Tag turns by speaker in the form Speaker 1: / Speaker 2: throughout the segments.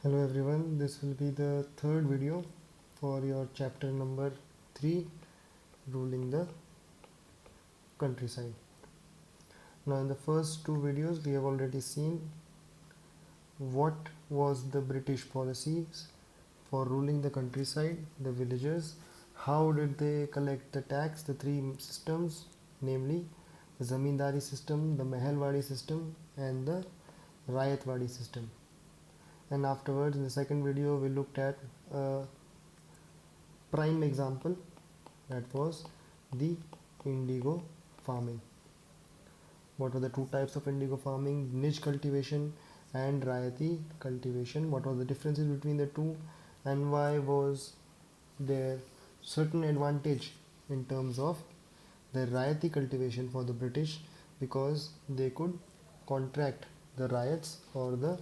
Speaker 1: Hello everyone, this will be the third video for your chapter number 3, ruling the countryside. Now in the first two videos we have already seen what was the British policies for ruling the countryside, the villagers, how did they collect the tax, the three systems, namely the Zamindari system, the Mehelwadi system and the Rayatwadi system. And afterwards in the second video we looked at a prime example, that was the indigo farming. What were the two types of indigo farming, niche cultivation and Rayati cultivation, what was the differences between the two and why was there certain advantage in terms of the Rayati cultivation for the British, because they could contract the ryots or the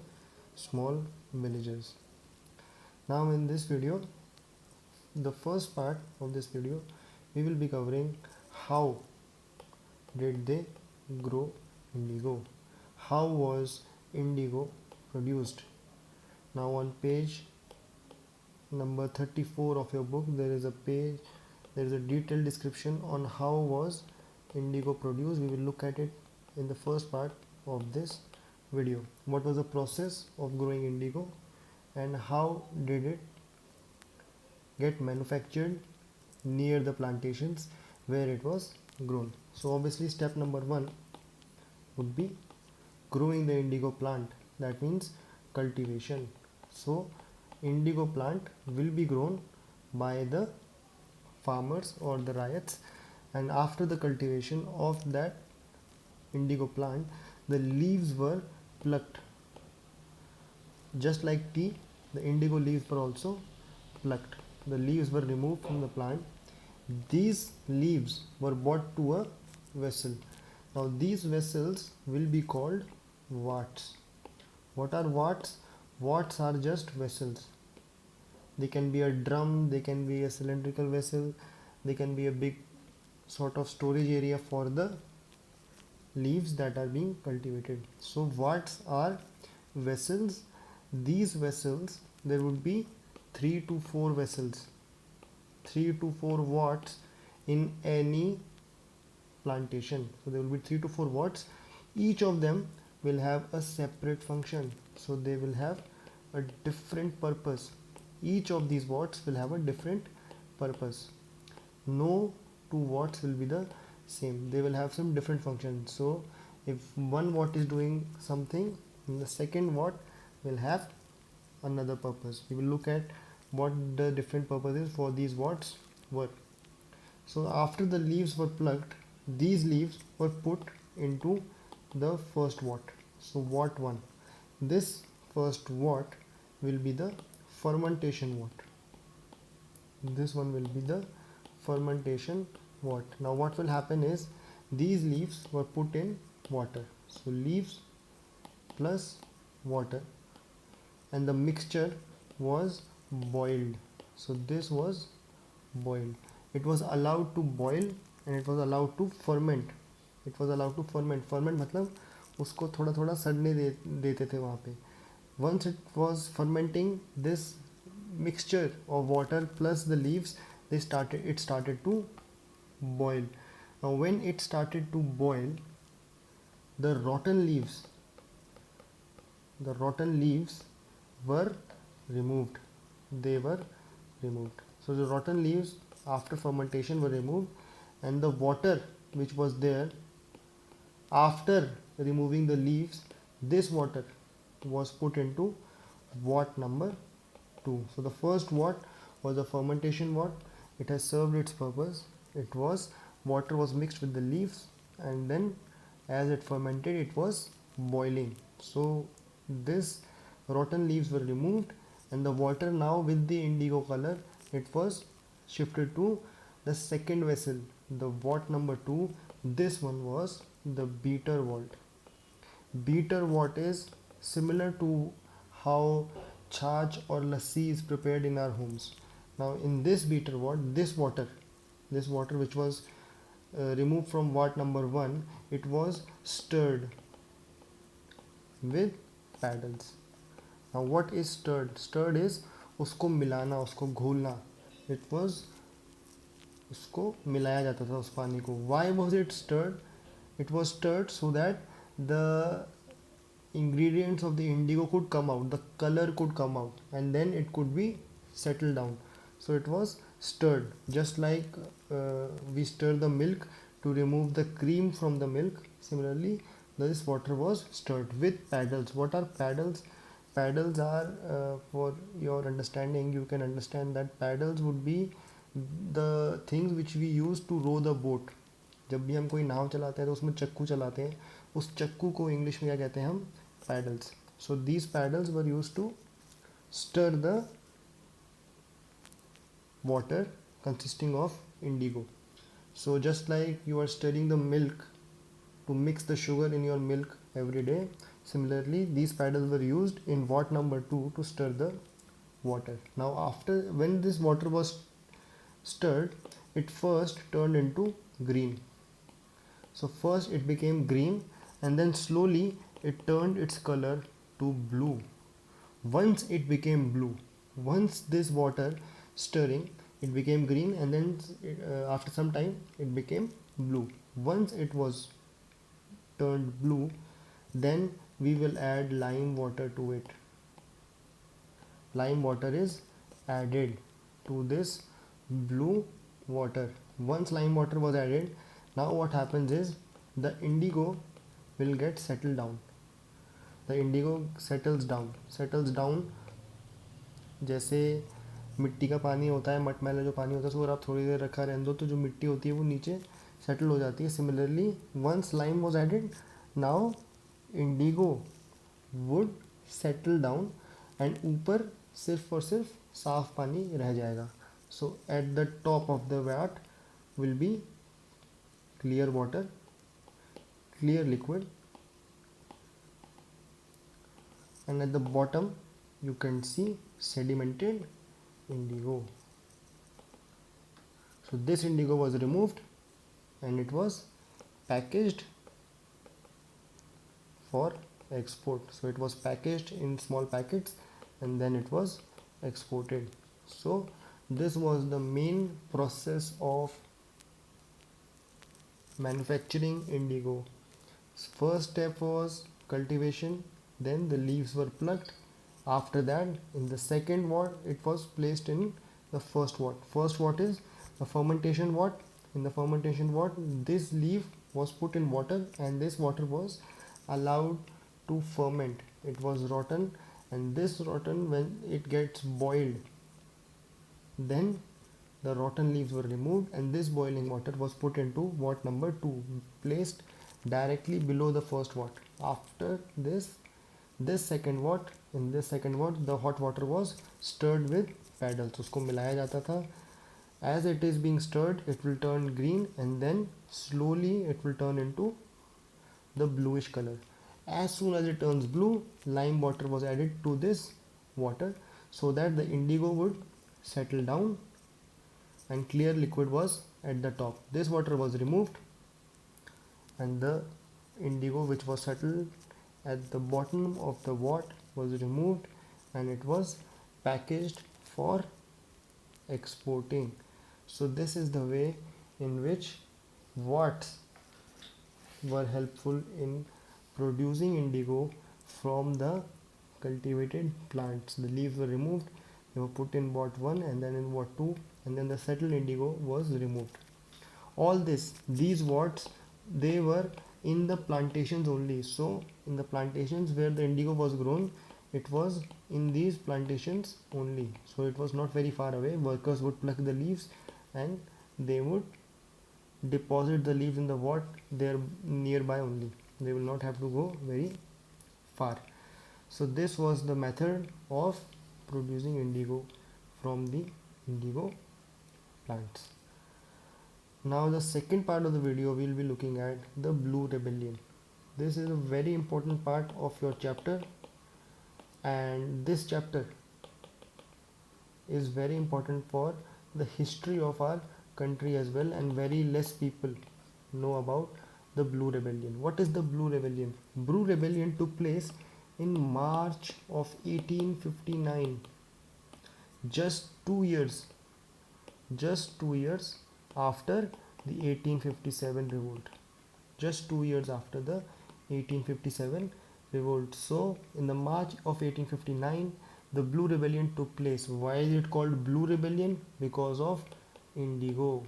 Speaker 1: small villagers. Now in this video, the first part of this video, we will be covering how did they grow indigo, how was indigo produced. Now on page number 34 of your book there is a detailed description on how was indigo produced. We will look at it in the first part of this video. What was the process of growing indigo and how did it get manufactured near the plantations where it was grown. So obviously step number 1 would be growing the indigo plant, that means cultivation. So indigo plant will be grown by the farmers or the ryots, and after the cultivation of that indigo plant the leaves were plucked. Just like tea, the indigo leaves were also plucked. The leaves were removed from the plant. These leaves were brought to a vessel. Now these vessels will be called vats. What are vats? Vats are just vessels. They can be a drum, they can be a cylindrical vessel, they can be a big sort of storage area for the leaves that are being cultivated. So vats are vessels. These vessels, there would be 3 to 4 vessels, 3 to 4 vats in any plantation. So there will be 3 to 4 vats. Each of them will have a separate function, so they will have a different purpose. Each of these vats will have a different purpose. No two vats will be the same, they will have some different functions. So if one watt is doing something, the second watt will have another purpose. We will look at what the different purposes for these watts were. So after the leaves were plucked, these leaves were put into the first watt. So watt 1, this first watt will be the fermentation watt. This one will be the fermentation watt. Now what will happen is these leaves were put in water. So leaves plus water, and the mixture was boiled. So this was boiled. It was allowed to boil and it was allowed to ferment. It was allowed to ferment. Ferment मतलब उसको थोड़ा थोड़ा सड़ने देते थे वहाँ पे. Once it was fermenting, this mixture of water plus the leaves, it started to boil. Now when it started to boil, the rotten leaves were removed. They were removed. So the rotten leaves after fermentation were removed, and the water which was there after removing the leaves, this water was put into watt number 2. So the first watt was the fermentation watt. It has served its purpose. It was water was mixed with the leaves, and then as it fermented it was boiling. So this rotten leaves were removed, and the water now with the indigo color, it was shifted to the second vessel, the watt number 2. This one was the beater watt. Beater watt is similar to how chach or lassi is prepared in our homes. Now in this beater watt, this water which was removed from watt number 1, it was stirred with paddles. Now what is stirred? Stirred is उसको मिलाना, उसको घोलना. It was, उसको मिलाया जाता था उस पानी को. Why was it stirred? It was stirred so that the ingredients of the indigo could come out, the color could come out, and then it could be settled down. So it was stirred, just like we stir the milk to remove the cream from the milk. Similarly, this water was stirred with paddles. What are paddles? Paddles are, for your understanding, you can understand that paddles would be the things which we use to row the boat. जब भी हम कोई नाव चलाते हैं तो उसमें चक्कू चलाते हैं, उस चक्कू को इंग्लिश में क्या कहते हैं हम? Paddles. So these paddles were use to stir the water consisting of indigo. So just like you are stirring the milk to mix the sugar in your milk every day, similarly these paddles were used in Watt number 2 to stir the water. Now after, when this water was stirred, it first turned into green. So first it became green, and then slowly it turned its color to blue. Once it became blue, once this water stirring, it became green, and then after some time it became blue. Once it was turned blue, then we will add lime water to it. Lime water is added to this blue water. Once lime water was added, now what happens is the indigo will get settled down. The indigo settles down. जैसे मिट्टी का पानी होता है, मटमैला जो पानी होता है, उसको अगर आप थोड़ी देर रखा रहने दो तो जो मिट्टी होती है वो नीचे सेटल हो जाती है. Similarly once lime was added, now indigo would settle down, and ऊपर सिर्फ और सिर्फ साफ पानी रह जाएगा. So at the top of the vat will be clear water, clear liquid, and at the bottom you can see sedimented indigo. So this indigo was removed and it was packaged for export. So it was packaged in small packets and then it was exported. So this was the main process of manufacturing indigo. First step was cultivation, then the leaves were plucked. After that, in the second wort, it was placed in the first wort. First wort is the fermentation wort. In the fermentation wort, this leaf was put in water and this water was allowed to ferment. It was rotten, and this rotten, when it gets boiled, then the rotten leaves were removed and this boiling water was put into wort number 2, placed directly below the first wort. After this second wort, in this second wort the hot water was stirred with paddles. उसको मिलाया जाता था. As it is being stirred, it will turn green and then slowly it will turn into the bluish color. As soon as it turns blue, lime water was added to this water so that the indigo would settle down and clear liquid was at the top. This water was removed and the indigo which was settled at the bottom of the wort was removed and it was packaged for exporting. So this is the way in which worts were helpful in producing indigo from the cultivated plants. The leaves were removed, they were put in wort 1 and then in wort 2, and then the settled indigo was removed. All these worts, they were in the plantations only. So in the plantations where the indigo was grown, it was in these plantations only. So it was not very far away. Workers would pluck the leaves and they would deposit the leaves in the wort there nearby only. They will not have to go very far. So this was the method of producing indigo from the indigo plants. Now the second part of the video, we will be looking at the Blue Rebellion. This is a very important part of your chapter, and this chapter is very important for the history of our country as well, and very less people know about the Blue Rebellion. What is the Blue Rebellion? Blue Rebellion took place in March of 1859, just 2 years, after the 1857 revolt, just 2 years after the 1857 revolt. So in the March of 1859, the Blue Rebellion took place. Why is it called Blue Rebellion? Because of indigo.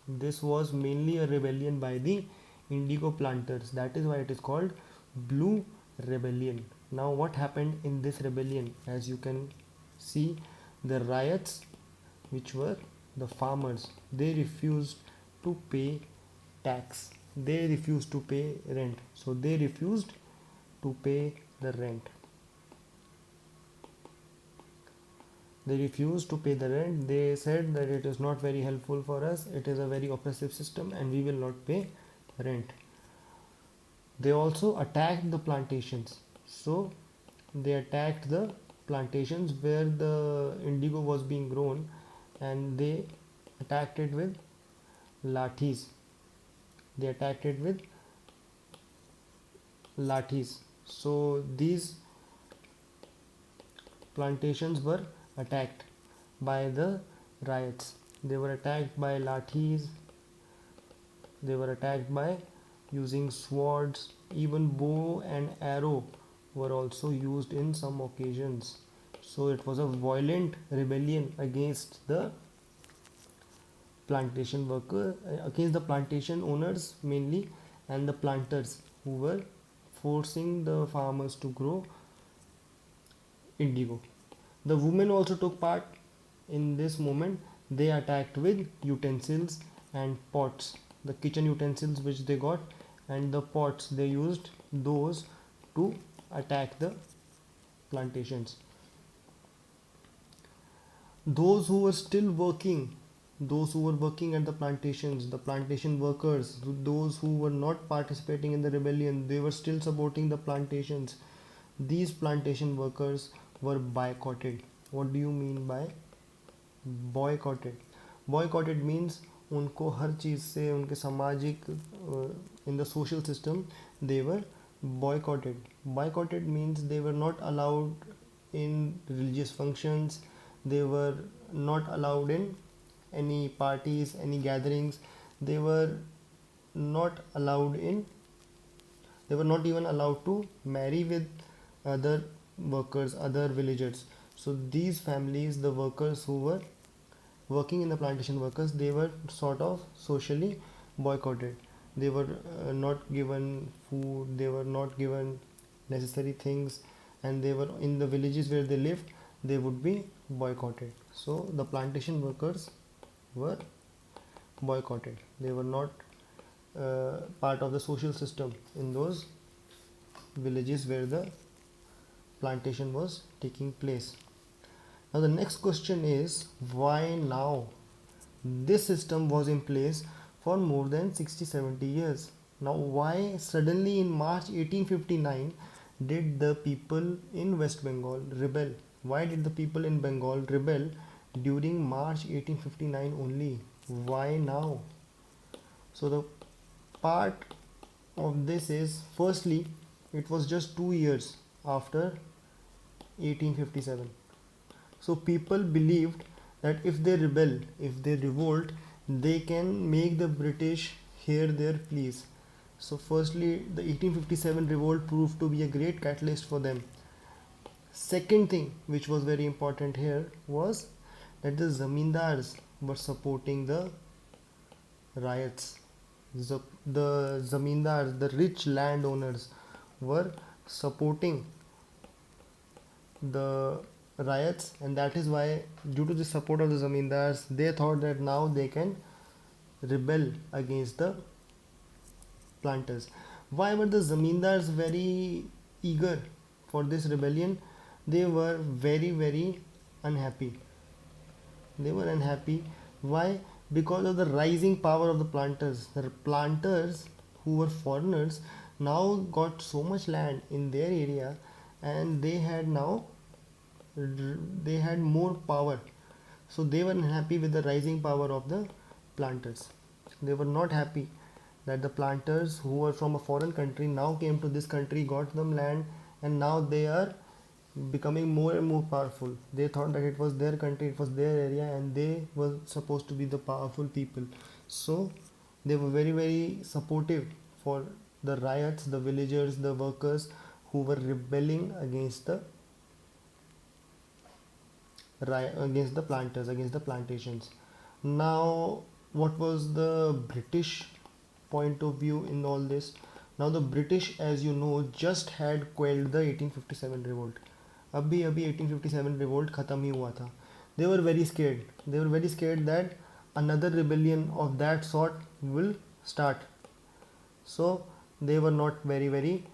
Speaker 1: This was mainly a rebellion by the indigo planters. That is why it is called Blue Rebellion. Now what happened in this rebellion? As you can see, the riots, which were the farmers, they refused to pay tax, they refused to pay rent, so they refused to pay the rent, they refused to pay the rent. They said that it is not very helpful for us, it is a very oppressive system and we will not pay rent. They also attacked the plantations. So they attacked the plantations where the indigo was being grown, and they attacked it with lathis. They attacked it with lathis. So these plantations were attacked by the riots. They were attacked by lathis, they were attacked by using swords, even bow and arrow were also used in some occasions. So it was a violent rebellion against the plantation worker, against the plantation owners mainly, and the planters who were forcing the farmers to grow indigo. The women also took part in this moment. They attacked with utensils and pots, the kitchen utensils which they got, and the pots, they used those to attack the plantations. Those who were still working, those who were working at the plantations, the plantation workers, those who were not participating in the rebellion, they were still supporting the plantations. These plantation workers were boycotted. What do you mean by boycotted? Boycotted means उनको हर चीज़ से उनके सामाजिक in the social system they were boycotted. Boycotted means they were not allowed in religious functions, they were not allowed in any parties, any gatherings, they were not allowed in, they were not even allowed to marry with other workers, other villagers. So these families, the workers who were working in the plantation workers, they were sort of socially boycotted. They were not given food, they were not given necessary things, and they were in the villages where they lived, they would be boycotted. So the plantation workers were boycotted, they were not part of the social system in those villages where the plantation was taking place. Now the next question is, why now? This system was in place for more than 60-70 years. Now why suddenly in March 1859 did the people in West Bengal rebel? Why did the people in Bengal rebel during March 1859 only? Why now? So the part of this is, firstly, it was just 2 years after 1857. So people believed that if they rebel, if they revolt, they can make the British hear their pleas. So firstly, the 1857 revolt proved to be a great catalyst for them. Second thing which was very important here was that the zamindars were supporting the riots. The zamindars, the rich landowners, were supporting the riots, and that is why, due to the support of the zamindars, they thought that now they can rebel against the planters. Why were the zamindars very eager for this rebellion? They were very unhappy. They were unhappy. Why? Because of the rising power of the planters. The planters who were foreigners now got so much land in their area, and they had more power. So they were unhappy with the rising power of the planters. They were not happy that the planters who were from a foreign country now came to this country, got them land, and now they are becoming more and more powerful. They thought that it was their country, it was their area, and they were supposed to be the powerful people. So they were very very supportive for the riots, the villagers, the workers who were rebelling against the against the planters, against the plantations. Now, what was the British point of view in all this? Now, the British, as you know, just had quelled the 1857 revolt. अभी अभी 1857 revolt खत्म ही हुआ था. They were very scared. They were very scared that another rebellion of that sort will start. So they were not very very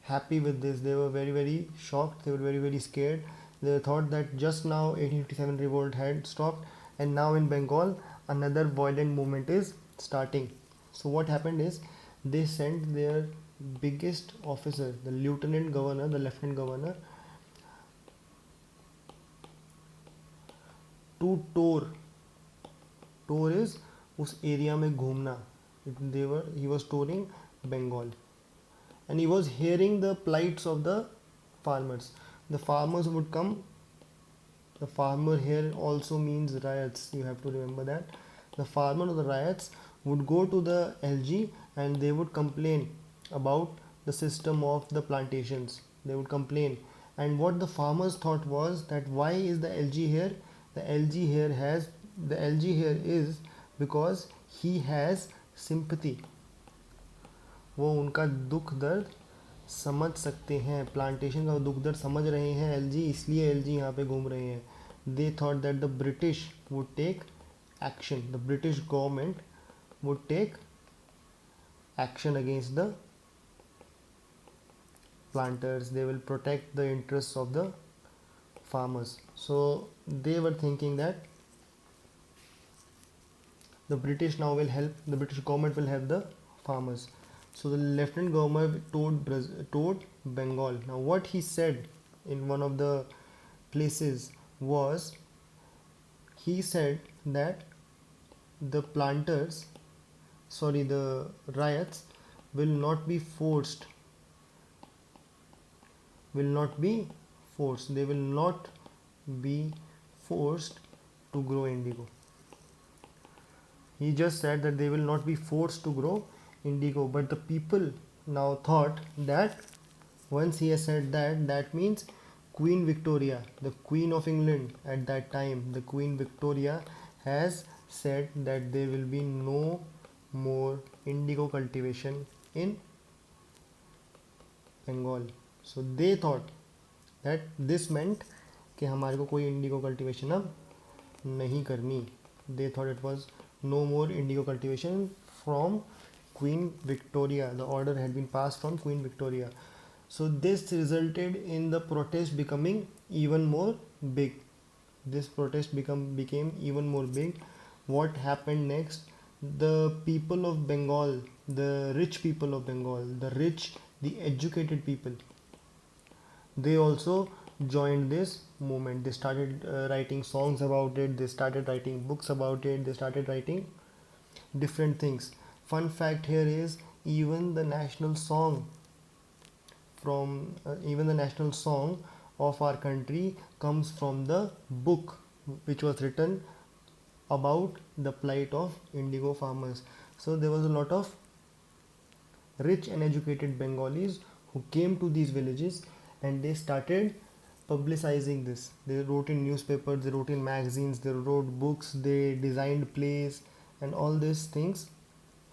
Speaker 1: happy with this. They were very very shocked. They were very very scared. They thought that just now 1857 revolt had stopped, and now in Bengal another violent movement is starting. So what happened is they sent their biggest officer, the lieutenant governor, the lieutenant governor, to tour. Tour is उस area में घूमना. He was touring Bengal, and he was hearing the plights of the farmers. The farmers would come. The farmer here also means riots. You have to remember that. The farmer or the riots would go to the LG and they would complain about the system of the plantations. They would complain. And what the farmers thought was that why is the LG here? The LG here is because he has sympathy. वो उनका दुख दर्द समझ सकते हैं, plantation का दुख दर्द समझ रहे हैं एलजी, इसलिए एलजी यहाँ पे घूम रहे हैं. They thought that the British would take action, the British government would take action against the planters. They will protect the interests of the farmers. So they were thinking that the British now will help, the British government will help the farmers. So the lieutenant governor told Bengal. Now what he said in one of the places was, he said that the riots will not be forced. They will not be forced to grow indigo. He just said that they will not be forced to grow indigo, but the people now thought that once he has said that, that means Queen Victoria, the Queen of England at that time, the Queen Victoria has said that there will be no more indigo cultivation in Bengal. So they thought that this meant कि हमारे को कोई Indigo cultivation अब नहीं करनी. They thought it was no more indigo cultivation from Queen Victoria. The order had been passed from Queen Victoria. So this resulted in the protest becoming even more big. This protest became even more big. What happened next? The people of Bengal, the rich people of Bengal, the educated people, they also joined this movement. They started writing songs about it, they started writing books about it, they started writing different things. Fun fact here is even the national song of our country comes from the book which was written about the plight of indigo farmers. So there was a lot of rich and educated Bengalis who came to these villages and they started publicizing this. They wrote in newspapers, they wrote in magazines, they wrote books, they designed plays, and all these things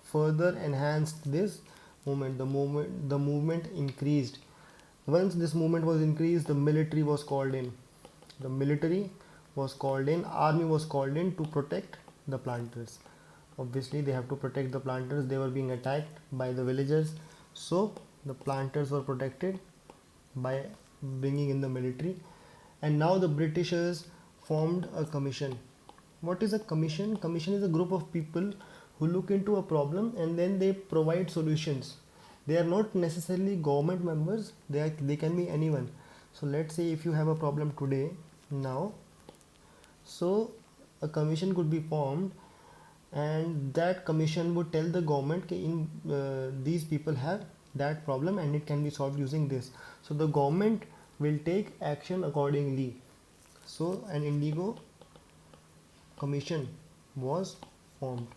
Speaker 1: further enhanced this movement. The movement increased. Once this movement was increased, the military was called in. Army was called in to protect the planters. Obviously they have to protect the planters. They were being attacked by the villagers, so the planters were protected by bringing in the military. And now the Britishers formed a commission. What is a commission? Commission is a group of people who look into a problem and then they provide solutions. They are not necessarily government members, they can be anyone. So let's say if you have a problem today, now, so a commission could be formed, and that commission would tell the government that these people have that problem and it can be solved using this. So the government will take action accordingly. So an Indigo commission was formed.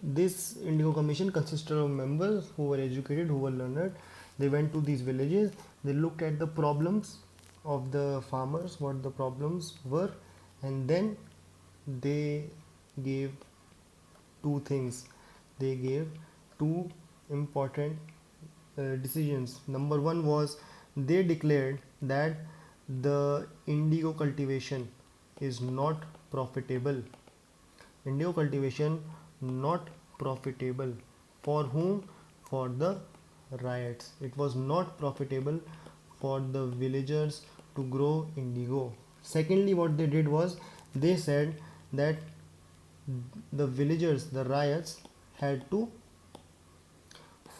Speaker 1: This Indigo commission consisted of members who were educated, who were learned. They went to these villages, they looked at the problems of the farmers, what the problems were, and then they gave two things. They gave two important decisions. Number one was they declared that the indigo cultivation is not profitable. Indigo cultivation not profitable. For whom? For the riots. It was not profitable for the villagers to grow indigo. Secondly, what they did was they said that the villagers, the riots, had to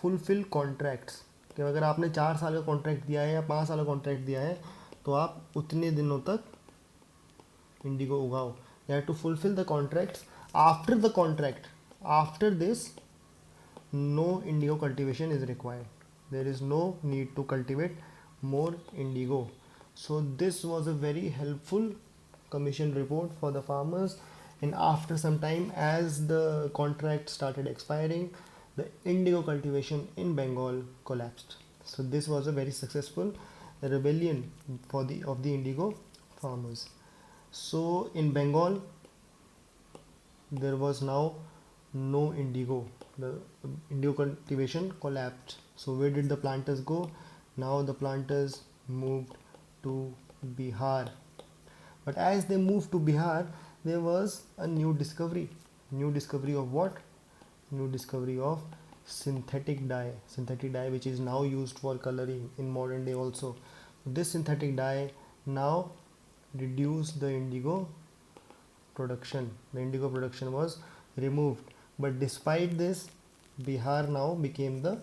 Speaker 1: fulfil contracts कि अगर आपने 4 साल का contract दिया है या 5 साल का कॉन्ट्रैक्ट दिया है तो आप उतने दिनों तक इंडिगो उगाओ. You have to fulfil the contracts. After the contract, after this, no indigo cultivation is required. There is no need to cultivate more indigo. So this was a very helpful commission report for the farmers. And after some time, as the contract started expiring, the indigo cultivation in Bengal collapsed. So this was a very successful rebellion for the of the indigo farmers. So in Bengal there was now no indigo. The indigo cultivation collapsed. So where did the planters go? Now the planters moved to Bihar. But as they moved to Bihar, there was a new discovery. New discovery of what? New discovery of synthetic dye. Synthetic dye, which is now used for coloring in modern day also. This synthetic dye now reduced the indigo production. The indigo production was removed. But despite this, Bihar now became the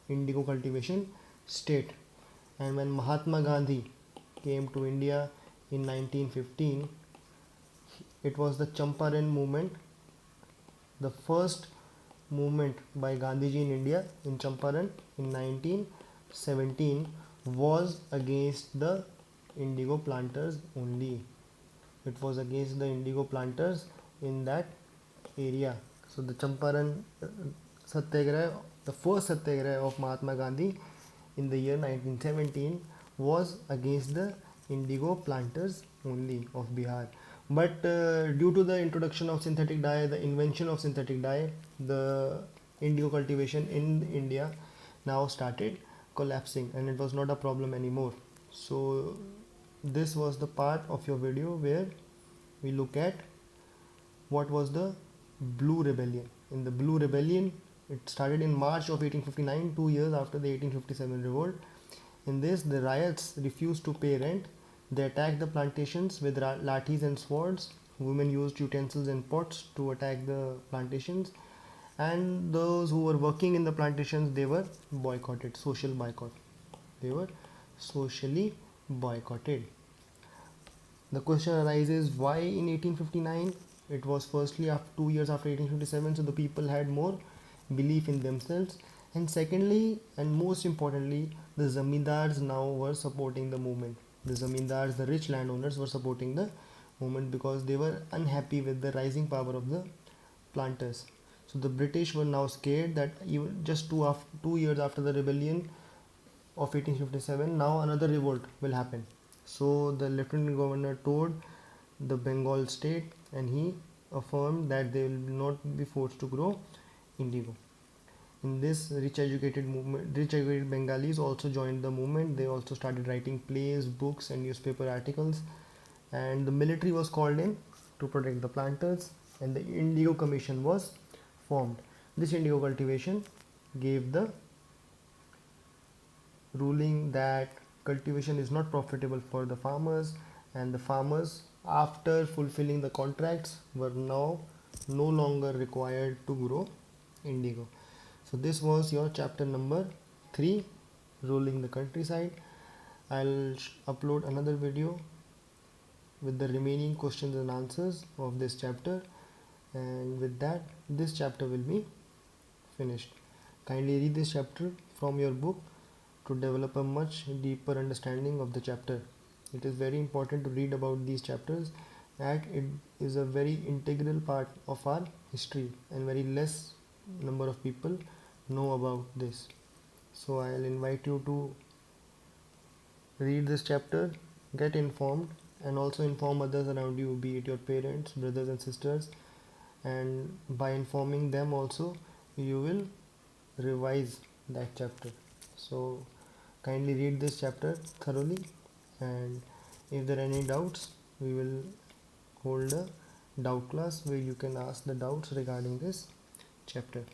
Speaker 1: indigo cultivation state. And when Mahatma Gandhi came to India in 1915, it was the Champaran movement, the first movement by Gandhiji in India in Champaran in 1917 was against the indigo planters only. It was against the indigo planters in that area. So the Champaran Satyagraha, the first Satyagraha of Mahatma Gandhi in the year 1917 was against the indigo planters only of Bihar. But due to the introduction of synthetic dye, the invention of synthetic dye, the indigo cultivation in India now started collapsing and it was not a problem anymore. So this was the part of your video where we look at what was the Blue Rebellion. In the Blue Rebellion, it started in March of 1859, 2 years after the 1857 revolt. In this, the riots refused to pay rent. They attacked the plantations with lathis and swords. Women used utensils and pots to attack the plantations. And those who were working in the plantations, they were boycotted, social boycott. They were socially boycotted. The question arises, why in 1859? It was firstly after 2 years after 1857, so the people had more belief in themselves. And secondly, and most importantly, the zamindars now were supporting the movement. The zamindars, the rich landowners, were supporting the movement because they were unhappy with the rising power of the planters. So the British were now scared that even just 2 years after the rebellion of 1857, now another revolt will happen. So the lieutenant governor told the Bengal state and he affirmed that they will not be forced to grow indigo. In this, rich educated Bengalis also joined the movement. They also started writing plays, books and newspaper articles, and the military was called in to protect the planters and the indigo commission was formed. This indigo cultivation gave the ruling that cultivation is not profitable for the farmers, and the farmers, after fulfilling the contracts, were now no longer required to grow indigo. So this was your chapter number 3, ruling the countryside. I'll upload another video with the remaining questions and answers of this chapter, and with that this chapter will be finished. Kindly read this chapter from your book to develop a much deeper understanding of the chapter. It is very important to read about these chapters, and it is a very integral part of our history, and very less number of people know about this. So I'll invite you to read this chapter, get informed, and also inform others around you, be it your parents, brothers and sisters, and by informing them also you will revise that chapter. So kindly read this chapter thoroughly, and if there are any doubts, we will hold a doubt class where you can ask the doubts regarding this chapter.